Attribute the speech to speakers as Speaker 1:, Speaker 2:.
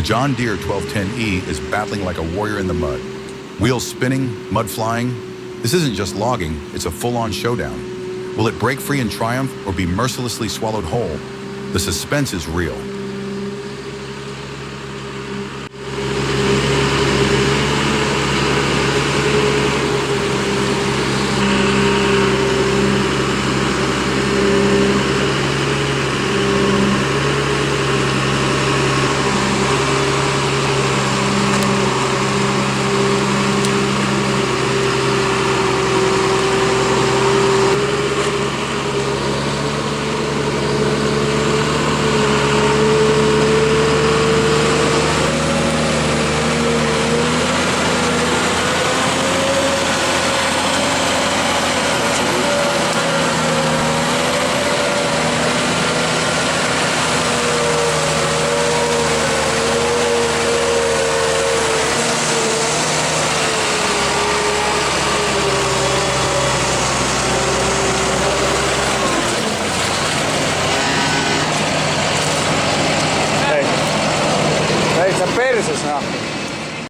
Speaker 1: John Deere 1210E is battling like a warrior in the mud. Wheels spinning, mud flying. This isn't just logging, it's a full-on showdown. Will it break free in triumph or be mercilessly swallowed whole? The suspense is real.
Speaker 2: Ei se perses nähty.